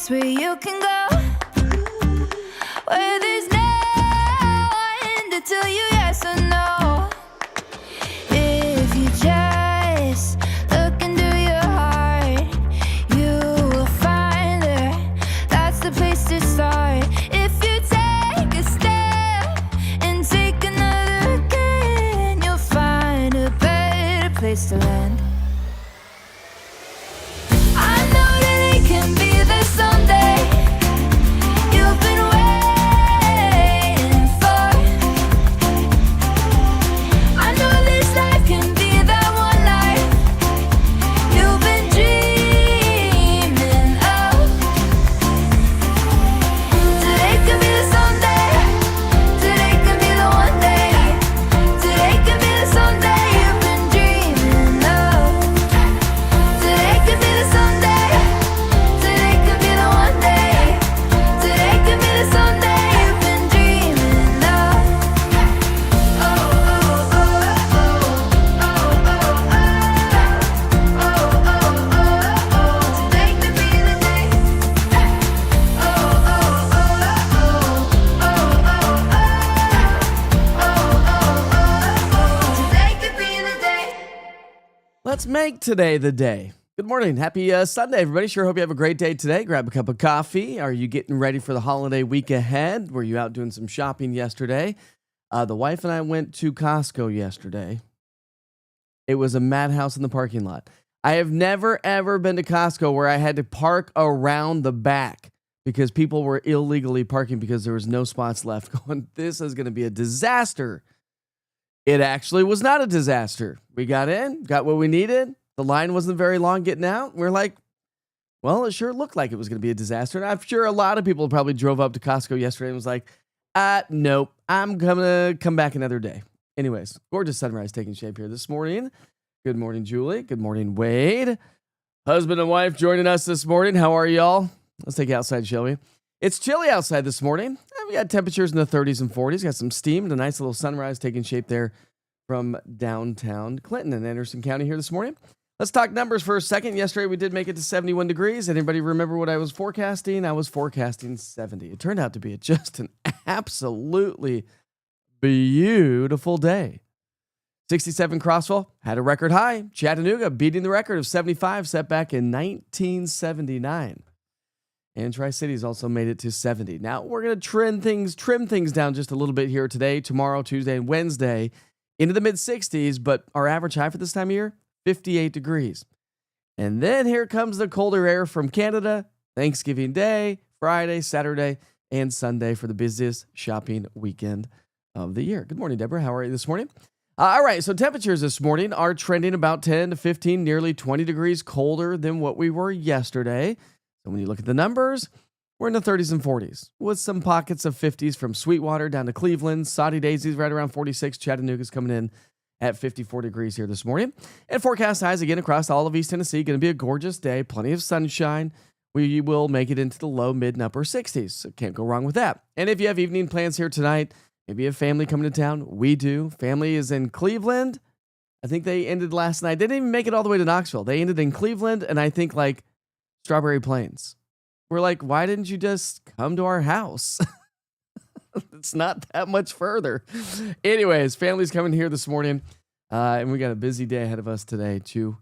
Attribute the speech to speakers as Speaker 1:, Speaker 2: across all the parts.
Speaker 1: place where you can go, where there's no one to tell you yes or no. If you just look into your heart, you will find her. That's the place to start. If you take a step and take another again, you'll find a better place to land. I know that it can be there someday. You've been waiting for. I know this life can be that one life you've been dreaming of. Today can be the someday. Today can be the one day. Today can be the someday you've been dreaming of. Today can be the someday. Today can be the one day. Today can be the someday you've been dreaming of. Oh, oh, oh, oh, oh, today could be the day. Oh, oh, today could be the day.
Speaker 2: Let's make today the day. Good morning. Happy Sunday, everybody. Sure hope you have a great day today. Grab a cup of coffee. Are you getting ready for the holiday week ahead? Were you out doing some shopping yesterday? The wife and I went to Costco yesterday. It was a madhouse in the parking lot. I have never, ever been to Costco where I had to park around the back because people were illegally parking because there was no spots left. Going, this is going to be a disaster. It actually was not a disaster. We got in, got what we needed. The line wasn't very long getting out. We're like, well, it sure looked like it was going to be a disaster. And I'm sure a lot of people probably drove up to Costco yesterday and was like, nope, I'm going to come back another day. Anyways, gorgeous sunrise taking shape here this morning. Good morning, Julie. Good morning, Wade. Husband and wife joining us this morning. How are y'all? Let's take you outside, shall we? It's chilly outside this morning. We got temperatures in the 30s and 40s. Got some steam and a nice little sunrise taking shape there from downtown Clinton and Anderson County here this morning. Let's talk numbers for a second. Yesterday, we did make it to 71 degrees. Anybody remember what I was forecasting? I was forecasting 70. It turned out to be just an absolutely beautiful day. 67 Crossville had a record high. Chattanooga beating the record of 75 set back in 1979. And Tri-Cities also made it to 70. Now, we're going to trim things down just a little bit here today, tomorrow, Tuesday, and Wednesday into the mid-60s, but our average high for this time of year, 58 degrees. And then here comes the colder air from Canada, Thanksgiving Day, Friday, Saturday, and Sunday for the busiest shopping weekend of the year. Good morning, Deborah. How are you this morning? All right, so temperatures this morning are trending about 10 to 15, nearly 20 degrees colder than what we were yesterday. So when you look at the numbers, we're in the 30s and 40s with some pockets of 50s from Sweetwater down to Cleveland. Soddy Daisy's right around 46. Chattanooga's coming in at 54 degrees here this morning. And forecast highs again across all of East Tennessee. Going to be a gorgeous day. Plenty of sunshine. We will make it into the low, mid, and upper 60s. So can't go wrong with that. And if you have evening plans here tonight, maybe you have family coming to town. We do. Family is in Cleveland. I think they ended last night. They didn't even make it all the way to Knoxville. They ended in Cleveland, and I think like Strawberry Plains. We're like, why didn't you just come to our house? It's not that much further. Anyways, family's coming here this morning, and we got a busy day ahead of us today to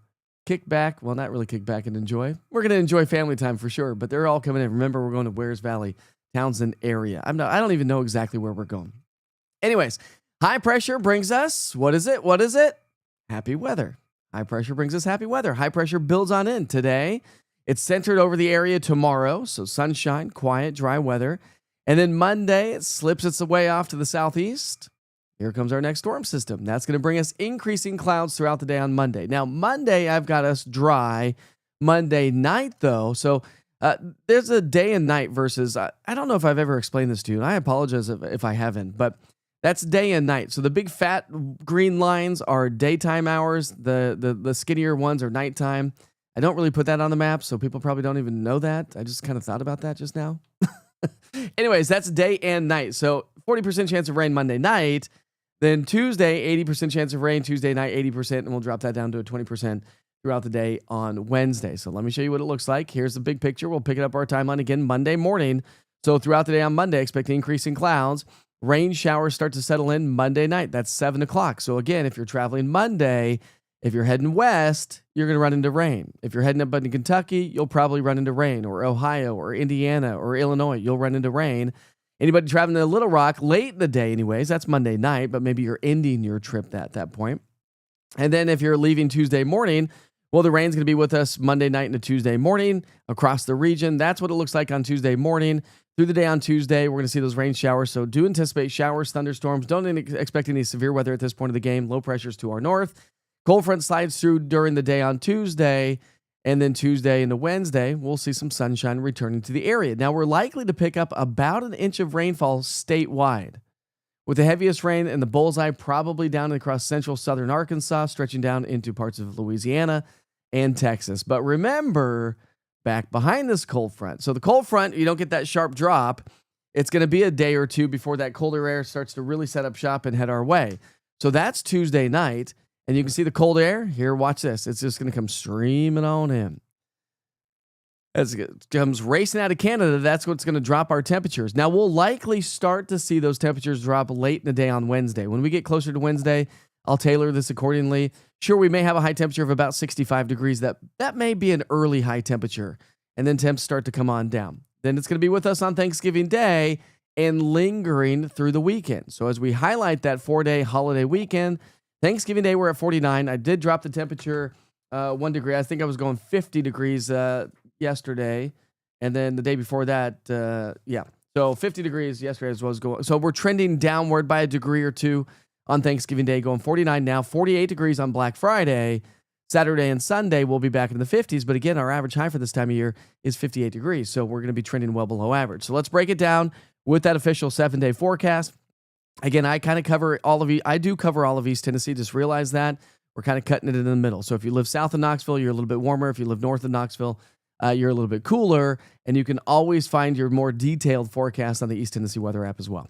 Speaker 2: kick back. Well, not really kick back and enjoy. We're going to enjoy family time for sure, but they're all coming in. Remember, we're going to Wares Valley, Townsend area. I don't even know exactly where we're going. Anyways, high pressure brings us, what is it? Happy weather. High pressure brings us happy weather. High pressure builds on in today. It's centered over the area tomorrow, so sunshine, quiet, dry weather. And then Monday, it slips its way off to the southeast. Here comes our next storm system. That's going to bring us increasing clouds throughout the day on Monday. Now, Monday, I've got us dry. Monday night, though, so there's a day and night versus, I don't know if I've ever explained this to you, and I apologize if I haven't, but that's day and night. So the big fat green lines are daytime hours. The skinnier ones are nighttime. I don't really put that on the map, so people probably don't even know that. I just kind of thought about that just now. Anyways, that's day and night. So 40% chance of rain Monday night. Then Tuesday, 80% chance of rain. Tuesday night, 80%. And we'll drop that down to a 20% throughout the day on Wednesday. So let me show you what it looks like. Here's the big picture. We'll pick it up our timeline again Monday morning. So throughout the day on Monday, expect increasing clouds. Rain showers start to settle in Monday night. That's 7 o'clock. So again, if you're traveling Monday, if you're heading west, you're going to run into rain. If you're heading up into Kentucky, you'll probably run into rain, or Ohio or Indiana or Illinois, you'll run into rain. Anybody traveling to Little Rock late in the day anyways, that's Monday night, but maybe you're ending your trip at that point. And then if you're leaving Tuesday morning, well, the rain's going to be with us Monday night into Tuesday morning across the region. That's what it looks like on Tuesday morning. Through the day on Tuesday, we're going to see those rain showers. So do anticipate showers, thunderstorms. Don't expect any severe weather at this point of the game. Low pressures to our north. Cold front slides through during the day on Tuesday. And then Tuesday into Wednesday, we'll see some sunshine returning to the area. Now, we're likely to pick up about an inch of rainfall statewide, with the heaviest rain in the bullseye probably down across central southern Arkansas, stretching down into parts of Louisiana and Texas. But remember, back behind this cold front. So the cold front, you don't get that sharp drop. It's going to be a day or two before that colder air starts to really set up shop and head our way. So that's Tuesday night. And you can see the cold air here. Watch this. It's just going to come streaming on in. As it comes racing out of Canada, that's what's going to drop our temperatures. Now, we'll likely start to see those temperatures drop late in the day on Wednesday. When we get closer to Wednesday, I'll tailor this accordingly. Sure, we may have a high temperature of about 65 degrees. That may be an early high temperature. And then temps start to come on down. Then it's going to be with us on Thanksgiving Day and lingering through the weekend. So as we highlight that 4-day holiday weekend, Thanksgiving Day, we're at 49. I did drop the temperature 1 degree. I think I was going 50 degrees yesterday. And then the day before that, So 50 degrees yesterday as well as going. So we're trending downward by a degree or two on Thanksgiving Day, going 49 now, 48 degrees on Black Friday. Saturday and Sunday, we'll be back in the 50s. But again, our average high for this time of year is 58 degrees. So we're going to be trending well below average. So let's break it down with that official 7-day forecast. Again, I kind of cover all of I do cover all of East Tennessee. Just realize that we're kind of cutting it in the middle. So if you live south of Knoxville, you're a little bit warmer. If you live north of Knoxville, you're a little bit cooler. And you can always find your more detailed forecast on the East Tennessee weather app as well.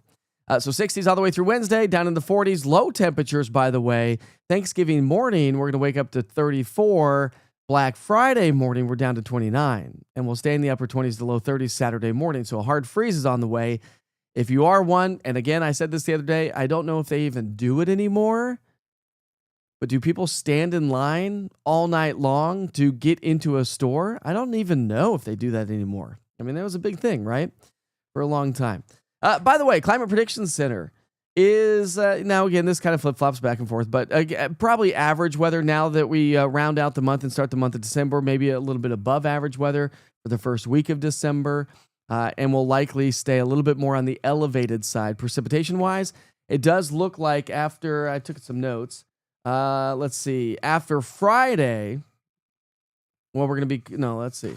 Speaker 2: So 60s all the way through Wednesday, down in the 40s. Low temperatures, by the way. Thanksgiving morning, we're going to wake up to 34. Black Friday morning, we're down to 29. And we'll stay in the upper 20s to low 30s Saturday morning. So a hard freeze is on the way. If you are one, and again, I said this the other day, I don't know if they even do it anymore, but do people stand in line all night long to get into a store? I don't even know if they do that anymore. I mean, that was a big thing, right? For a long time. By the way, Climate Prediction Center is, now again, this kind of flip-flops back and forth, but probably average weather now that we round out the month and start the month of December, maybe a little bit above average weather for the first week of December. And will likely stay a little bit more on the elevated side. Precipitation-wise, it does look like after, I took some notes, let's see, after Friday, well, we're going to be, no, let's see,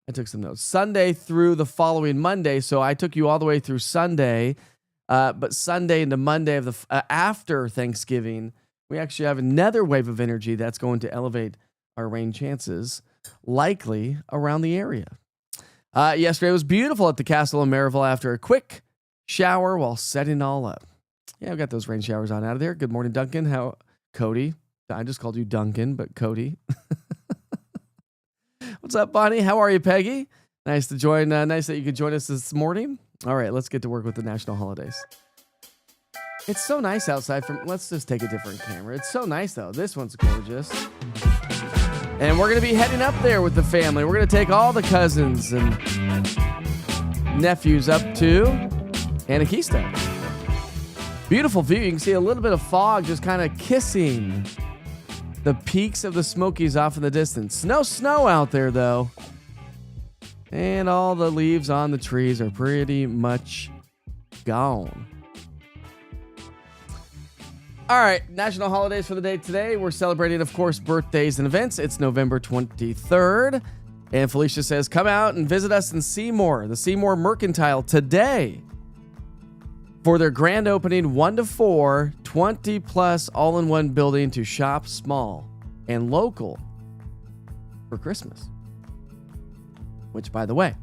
Speaker 2: I took some notes. Sunday through the following Monday, so I took you all the way through Sunday, but Sunday into Monday of the after Thanksgiving, we actually have another wave of energy that's going to elevate our rain chances, likely around the area. Yesterday was beautiful at the Castle of Maryville after a quick shower while setting all up. Yeah, I've got those rain showers on out of there. Good morning, Duncan. Cody? I just called you Duncan, but Cody. What's up, Bonnie? How are you, Peggy? Nice to join. Nice that you could join us this morning. All right, let's get to work with the national holidays. It's so nice outside. Let's just take a different camera. It's so nice, though. This one's gorgeous. And we're going to be heading up there with the family. We're going to take all the cousins and nephews up to Anakeesta. Beautiful view. You can see a little bit of fog just kind of kissing the peaks of the Smokies off in the distance. No snow out there, though. And all the leaves on the trees are pretty much gone. All right, national holidays for the day today. We're celebrating, of course, birthdays and events. It's November 23rd. And Felicia says, come out and visit us in Seymour, the Seymour Mercantile today for their grand opening 1 to 4, 20-plus all-in-one building to shop small and local for Christmas. Which, by the way,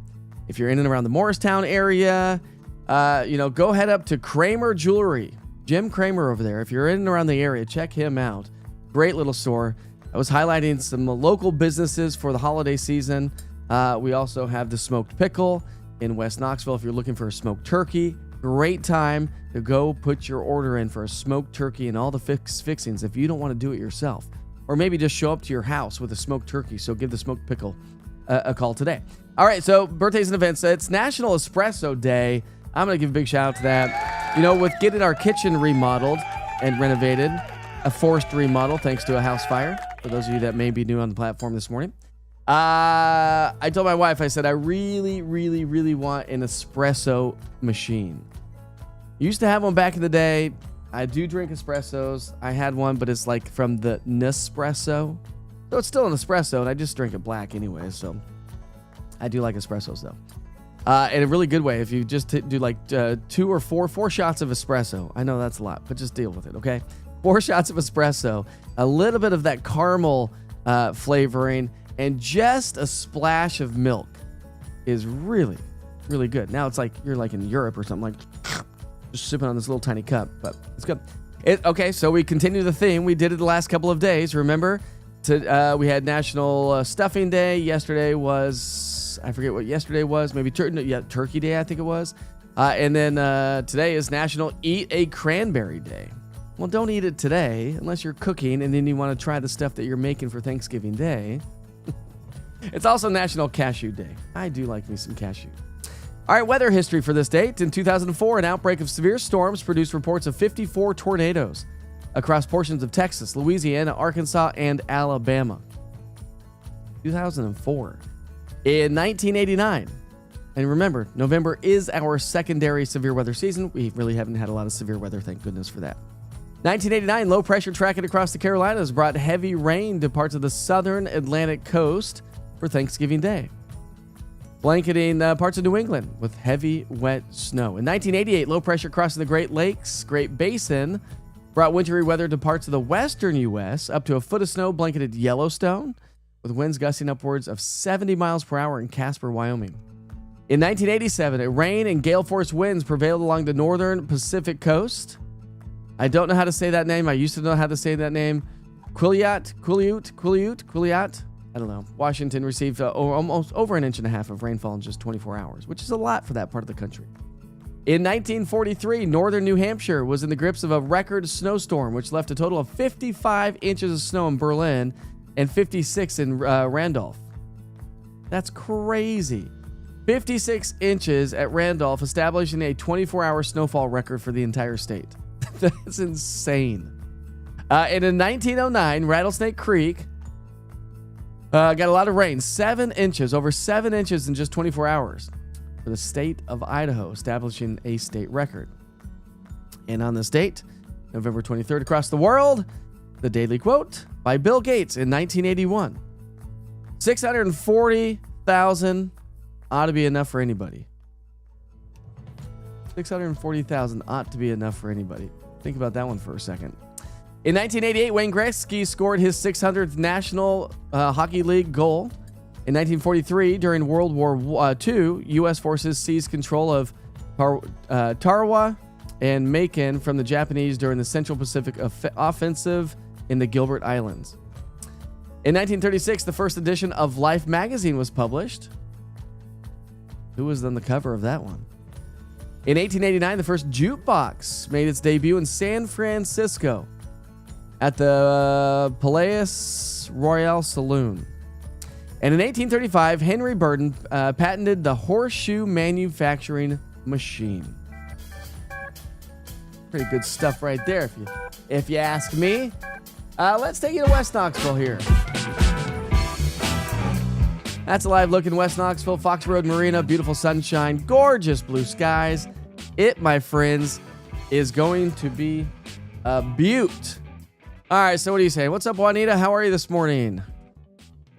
Speaker 2: if you're in and around the Morristown area, go head up to Kramer Jewelry. Jim Kramer over there. If you're in and around the area, check him out. Great little store. I was highlighting some local businesses for the holiday season. We also have the smoked pickle in West Knoxville. If you're looking for a smoked turkey, great time to go put your order in for a smoked turkey and all the fixings if you don't want to do it yourself. Or maybe just show up to your house with a smoked turkey. So give the smoked pickle a call today. All right, so birthdays and events. It's National Espresso Day. I'm going to give a big shout out to that. You know, with getting our kitchen remodeled and renovated, a forced remodel thanks to a house fire, for those of you that may be new on the platform this morning. I told my wife, I said, I really, really, really want an espresso machine. Used to have one back in the day. I do drink espressos. I had one, but it's like from the Nespresso. So it's still an espresso, and I just drink it black anyway. So I do like espressos, though. In a really good way. If you just do like 2 or 4 shots of espresso. I know that's a lot, but just deal with it, okay? 4 shots of espresso, a little bit of that caramel flavoring, and just a splash of milk is really, really good. Now it's like you're like in Europe or something, like just sipping on this little tiny cup, but it's good. Okay, so we continue the theme. We did it the last couple of days. Remember, we had National Stuffing Day. Yesterday was, I forget what yesterday was. Maybe Turkey Day, I think it was. And then today is National Eat a Cranberry Day. Well, don't eat it today unless you're cooking and then you want to try the stuff that you're making for Thanksgiving Day. It's also National Cashew Day. I do like me some cashew. All right, weather history for this date. In 2004, an outbreak of severe storms produced reports of 54 tornadoes across portions of Texas, Louisiana, Arkansas, and Alabama. 2004. In 1989, and remember, November is our secondary severe weather season. We really haven't had a lot of severe weather, thank goodness for that. 1989, low pressure tracking across the Carolinas brought heavy rain to parts of the southern Atlantic coast for Thanksgiving Day, blanketing parts of New England with heavy, wet snow. In 1988, low pressure crossing the Great Lakes, Great Basin, brought wintry weather to parts of the western U.S. Up to a foot of snow blanketed Yellowstone, with winds gusting upwards of 70 miles per hour in Casper, Wyoming. In 1987, rain and gale-force winds prevailed along the northern Pacific coast. I don't know how to say that name. I used to know how to say that name. Quileute. I don't know. Washington received almost over 1.5 inches of rainfall in just 24 hours, which is a lot for that part of the country. In 1943, northern New Hampshire was in the grips of a record snowstorm, which left a total of 55 inches of snow in Berlin and 56 in Randolph. That's crazy. 56 inches at Randolph, establishing a 24-hour snowfall record for the entire state. That's insane. And in 1909, Rattlesnake Creek got a lot of rain, 7 inches, over 7 inches in just 24 hours for the state of Idaho, establishing a state record. And on this date, November 23rd, across the world, the Daily Quote by Bill Gates in 1981. 640,000 ought to be enough for anybody. 640,000 ought to be enough for anybody. Think about that one for a second. In 1988, Wayne Gretzky scored his 600th National Hockey League goal. In 1943, during World War II, U.S. forces seized control of Tarawa and Macon from the Japanese during the Central Pacific Offensive in the Gilbert Islands. In 1936, the first edition of Life magazine was published. Who was on the cover of that one? In 1889, the first jukebox made its debut in San Francisco at the Palace Royale Saloon. And in 1835, Henry Burton patented the horseshoe manufacturing machine. Pretty good stuff right there, if you ask me. Let's take you to West Knoxville here. That's a live look in West Knoxville, Fox Road Marina, beautiful sunshine, gorgeous blue skies. It, my friends, is going to be a beaut. All right, so what are you saying? What's up, Juanita? How are you this morning?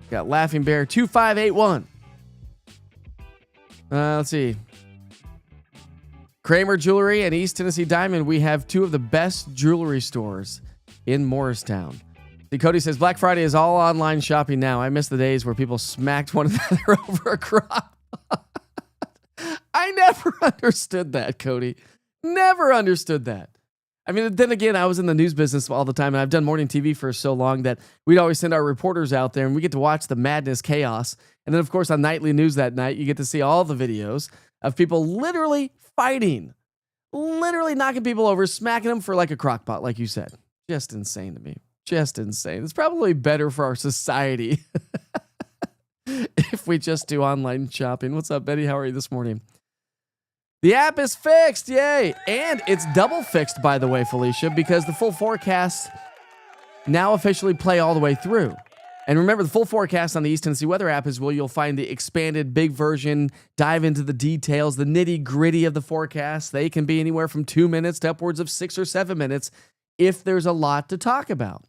Speaker 2: Got Laughing Bear 2581. Let's see. Kramer Jewelry and East Tennessee Diamond. We have two of the best jewelry stores in Morristown. Cody says, Black Friday is all online shopping now. I miss the days where people smacked one another over a crop. I never understood that, Cody. Never understood that. I mean, then again, I was in the news business all the time, and I've done morning TV for so long that we'd always send our reporters out there, and we get to watch the madness, chaos. And then, of course, on nightly news that night, you get to see all the videos of people literally fighting, literally knocking people over, smacking them for like a crock pot, like you said. Just insane to me. Just insane. It's probably better for our society if we just do online shopping. What's up, Betty? How are you this morning? The app is fixed. Yay. And it's double fixed, by the way, Felicia, because the full forecast now officially play all the way through. And remember, the full forecast on the East Tennessee Weather app is where you'll find the expanded big version, dive into the details, the nitty gritty of the forecast. They can be anywhere from 2 minutes to upwards of 6 or 7 minutes if there's a lot to talk about.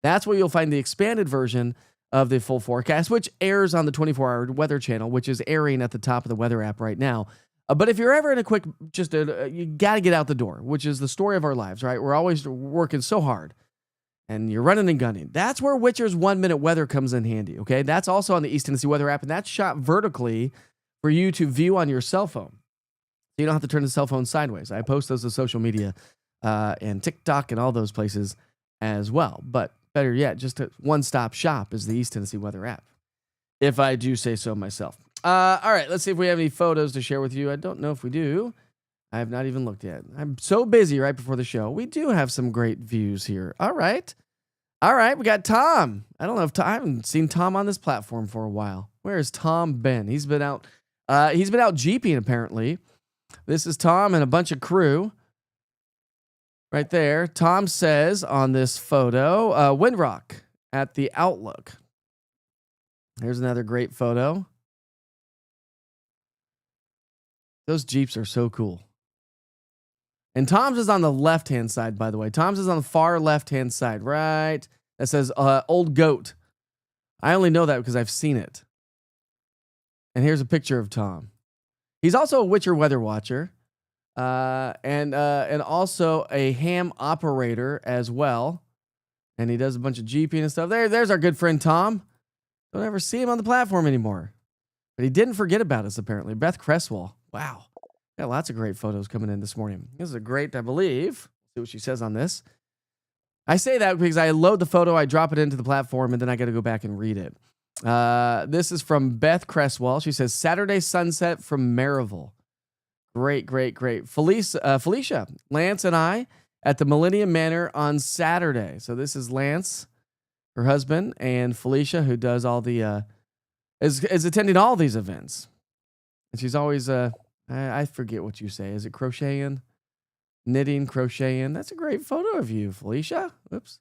Speaker 2: That's where you'll find the expanded version of the full forecast, which airs on the 24-hour weather channel, which is airing at the top of the weather app right now. But if you're ever in a quick, you got to get out the door, which is the story of our lives, right? We're always working so hard. And you're running and gunning. That's where Witcher's 1 minute weather comes in handy, okay? That's also on the East Tennessee Weather app, and that's shot vertically for you to view on your cell phone. So you don't have to turn the cell phone sideways. I post those to social media and TikTok and all those places as well. But better yet, just a one-stop shop is the East Tennessee Weather app, if I do say so myself. All right, let's see if we have any photos to share with you. I don't know if we do. I have not even looked yet. I'm so busy right before the show. We do have some great views here. All right. All right, we got Tom. I don't know if I haven't seen Tom on this platform for a while. Where has Tom been? He's been out jeeping apparently. This is Tom and a bunch of crew. Right there. Tom says on this photo, Windrock at the Outlook. Here's another great photo. Those Jeeps are so cool. And Tom's is on the left-hand side, by the way. Tom's is on the far left-hand side, right? That says Old Goat. I only know that because I've seen it. And here's a picture of Tom. He's also a Witcher weather watcher. And also a ham operator as well. And he does a bunch of GPing and stuff. There's our good friend Tom. Don't ever see him on the platform anymore. But he didn't forget about us, apparently. Beth Cresswell. Wow. Got lots of great photos coming in this morning. This is a great, I believe. See what she says on this. I say that because I load the photo, I drop it into the platform, and then I got to go back and read it. This is from Beth Cresswell. She says, Saturday sunset from Maryville. Great, great, great. Felicia, Lance, and I at the Millennium Manor on Saturday. So this is Lance, her husband, and Felicia, who does all the, is attending all these events. And she's always, I forget what you say. Is it crocheting? Knitting, crocheting. That's a great photo of you, Felicia. Oops.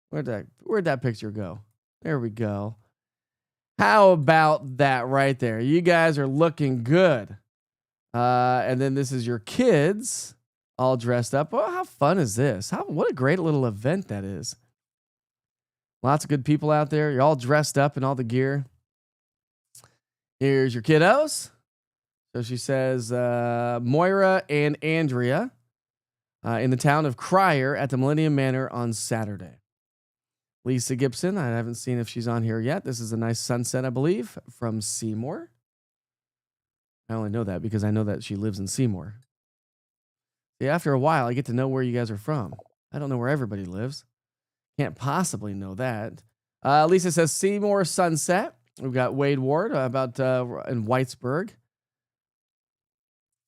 Speaker 2: Where'd that picture go? There we go. How about that right there? You guys are looking good. And then this is your kids all dressed up. Oh, how fun is this? What a great little event that is. Lots of good people out there. You're all dressed up in all the gear. Here's your kiddos. So she says, Moira and Andrea in the town of Crier at the Millennium Manor on Saturday. Lisa Gibson, I haven't seen if she's on here yet. This is a nice sunset, I believe, from Seymour. I only know that because I know that she lives in Seymour. Yeah, after a while, I get to know where you guys are from. I don't know where everybody lives. Can't possibly know that. Lisa says Seymour sunset. We've got Wade Ward about in Whitesburg.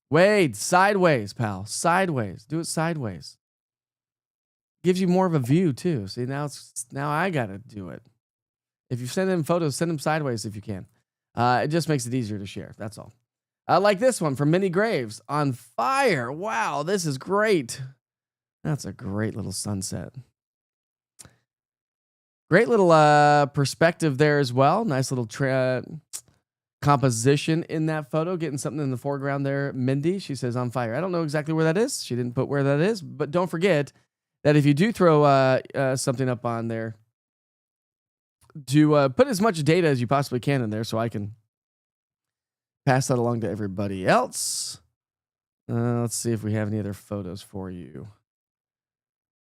Speaker 2: Wade, sideways, pal. Sideways. Do it sideways. Gives you more of a view, too. See, now I got to do it. If you send in photos, send them sideways if you can. It just makes it easier to share. That's all. I like this one from Minnie Graves. On fire. Wow, this is great. That's a great little sunset. Great little perspective there as well. Nice little composition in that photo. Getting something in the foreground there. Mindy, she says on fire. I don't know exactly where that is. She didn't put where that is. But don't forget that if you do throw something up on there, to put as much data as you possibly can in there so I can pass that along to everybody else. Let's see if we have any other photos for you.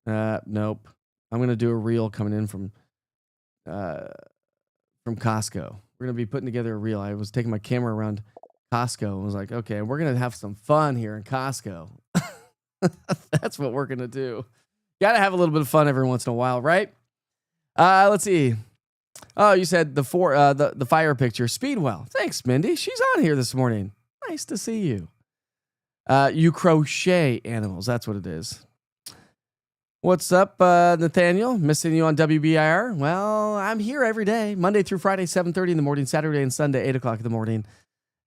Speaker 2: Nope. I'm going to do a reel coming in from Costco. We're going to be putting together a reel. I was taking my camera around Costco and was like, okay, we're going to have some fun here in Costco. That's what we're going to do. Got to have a little bit of fun every once in a while, right? Let's see. Oh, you said the fire picture. Speedwell. Thanks, Mindy. She's on here this morning. Nice to see you. You crochet animals. That's what it is. What's up, Nathaniel? Missing you on WBIR? Well, I'm here every day, Monday through Friday, 7:30 in the morning, Saturday and Sunday, 8 o'clock in the morning.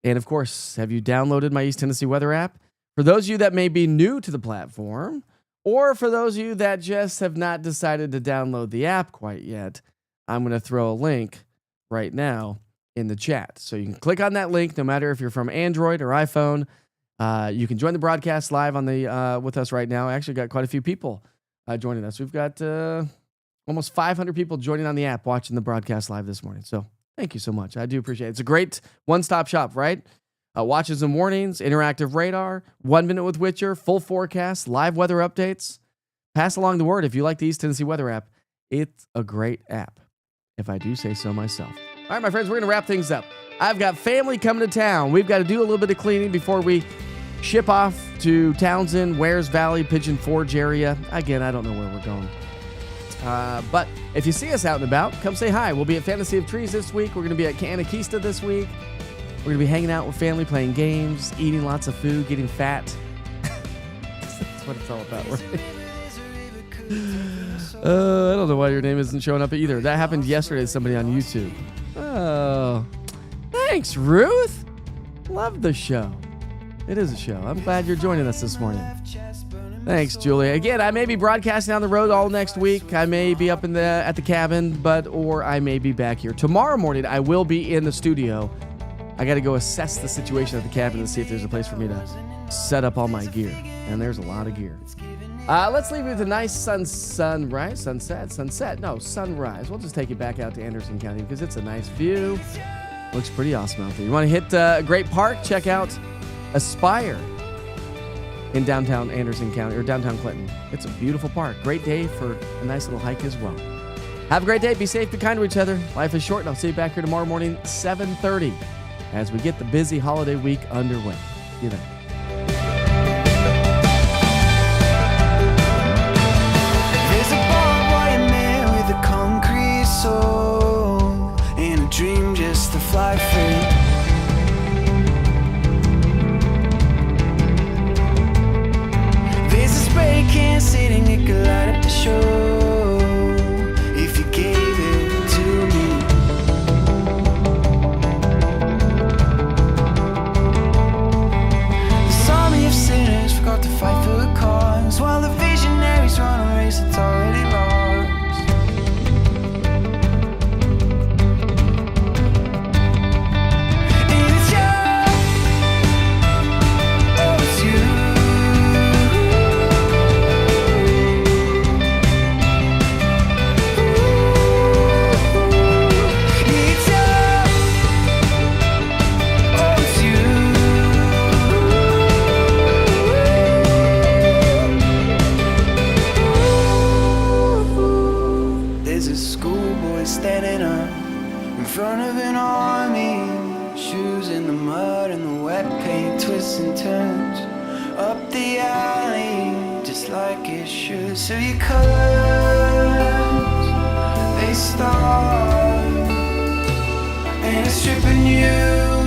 Speaker 2: And of course, have you downloaded my East Tennessee weather app? For those of you that may be new to the platform, or for those of you that just have not decided to download the app quite yet, I'm going to throw a link right now in the chat. So you can click on that link, no matter if you're from Android or iPhone. You can join the broadcast live on the with us right now. I actually got quite a few people joining us. We've got almost 500 people joining on the app watching the broadcast live this morning. So thank you so much. I do appreciate it. It's a great one-stop shop, right? Watches and warnings, interactive radar, 1 Minute with Witcher, full forecast, live weather updates. Pass along the word if you like the East Tennessee weather app. It's a great app, if I do say so myself. All right, my friends, we're going to wrap things up. I've got family coming to town. We've got to do a little bit of cleaning before we ship off to Townsend, Wares Valley, Pigeon Forge area. Again, I don't know where we're going. But if you see us out and about, come say hi. We'll be at Fantasy of Trees this week. We're going to be at Anakista this week. We're going to be hanging out with family, playing games, eating lots of food, getting fat. That's what it's all about, right? I don't know why your name isn't showing up either. That happened yesterday to somebody on YouTube. Oh, thanks, Ruth. Love the show. It is a show. I'm glad you're joining us this morning. Thanks, Julia. Again, I may be broadcasting on the road all next week. I may be up at the cabin, or I may be back here. Tomorrow morning, I will be in the studio. I got to go assess the situation at the cabin and see if there's a place for me to set up all my gear. And there's a lot of gear. Let's leave you with a nice sunrise. We'll just take you back out to Anderson County because it's a nice view. Looks pretty awesome out there. You want to hit a great park? Check out Aspire in downtown Anderson County or downtown Clinton. It's a beautiful park. Great day for a nice little hike as well. Have a great day. Be safe. Be kind to each other. Life is short, and I'll see you back here tomorrow morning, 7:30, as we get the busy holiday week underway. See you then.
Speaker 3: There's a barbed wire man with a concrete soul and a dream just to fly free. There's a spray can sitting, it could light up the show if you gave it to me. This army of sinners forgot to fight for the cause, while the visionaries run a race that's already lost. And it's you, oh it's you. It's you, oh it's you. There's a schoolboy standing up in front of an army, shoes in the mud and the wet paint twists and turns up the alley just like it should. So your colors, they start and it's stripping you